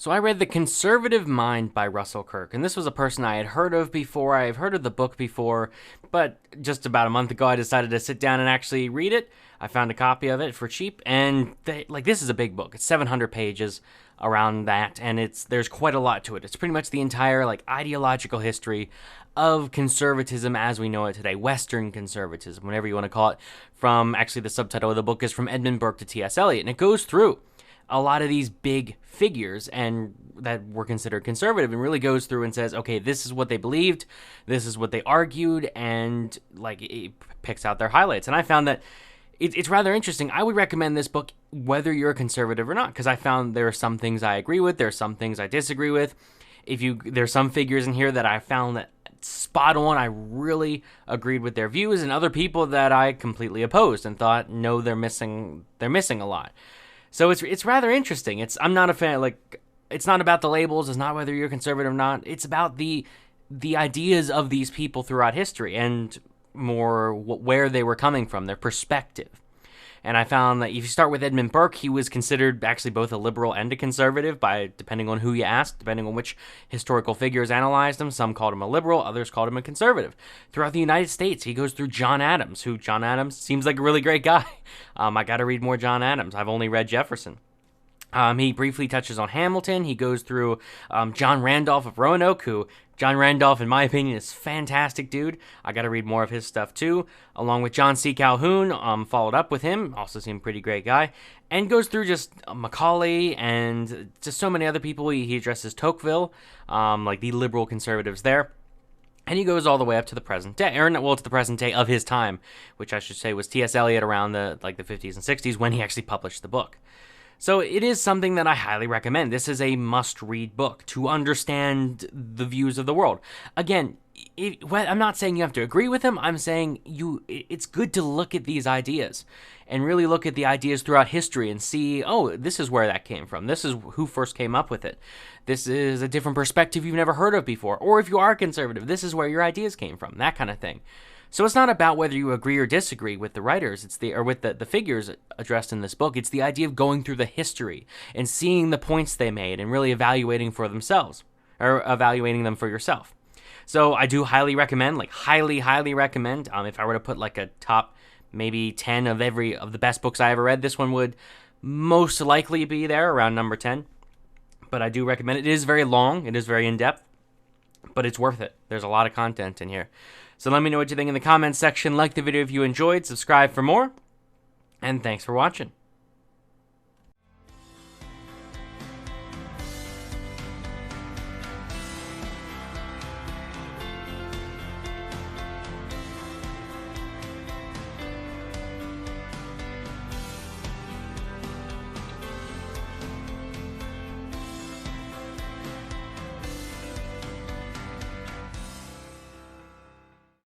So I read The Conservative Mind by Russell Kirk, and this was a person I had heard of before. I've heard of the book before, but just about a month ago I decided to sit down and actually read it. I found a copy of it for cheap, and this is a big book. It's 700 pages around that, and there's quite a lot to it. It's pretty much the entire ideological history of conservatism as we know it today, Western conservatism, whatever you want to call it. From actually the subtitle of the book is From Edmund Burke to T.S. Eliot, and it goes through a lot of these big figures and that were considered conservative, and really goes through and says, okay, this is what they believed, this is what they argued, and it picks out their highlights. And I found that it's rather interesting. I would recommend this book whether you're a conservative or not, because I found there are some things I agree with, there are some things I disagree with. There's some figures in here that I found that spot on, I really agreed with their views, and other people that I completely opposed and thought, no, they're missing a lot. So it's rather interesting. I'm not a fan. It's not about the labels. It's not whether you're conservative or not. It's about the ideas of these people throughout history, and more where they were coming from, their perspective. And I found that if you start with Edmund Burke, he was considered actually both a liberal and a conservative depending on who you asked, depending on which historical figures analyzed him. Some called him a liberal, others called him a conservative. Throughout the United States, he goes through John Adams, who John Adams seems like a really great guy. I got to read more John Adams. I've only read Jefferson. He briefly touches on Hamilton. He goes through John Randolph of Roanoke, who John Randolph, in my opinion, is a fantastic dude. I got to read more of his stuff too, along with John C. Calhoun. Followed up with him, also seemed pretty great guy, and goes through just Macaulay and just so many other people. He addresses Tocqueville, the liberal conservatives there. And he goes all the way up to the present day, to the present day of his time, which I should say was T.S. Eliot around the 50s and 60s when he actually published the book. So it is something that I highly recommend. This is a must-read book to understand the views of the world. Again, I'm not saying you have to agree with them. I'm saying it's good to look at these ideas and really look at the ideas throughout history and see, oh, this is where that came from. This is who first came up with it. This is a different perspective you've never heard of before. Or if you are conservative, this is where your ideas came from, that kind of thing. So it's not about whether you agree or disagree with the writers, with the figures addressed in this book. It's the idea of going through the history and seeing the points they made and really evaluating for themselves, or evaluating them for yourself. So I do highly recommend, highly recommend. If I were to put a top maybe 10 of the best books I ever read, this one would most likely be there around number 10. But I do recommend it. It is very long. It is very in-depth. But it's worth it. There's a lot of content in here. So let me know what you think in the comments section. Like the video if you enjoyed. Subscribe for more. And thanks for watching.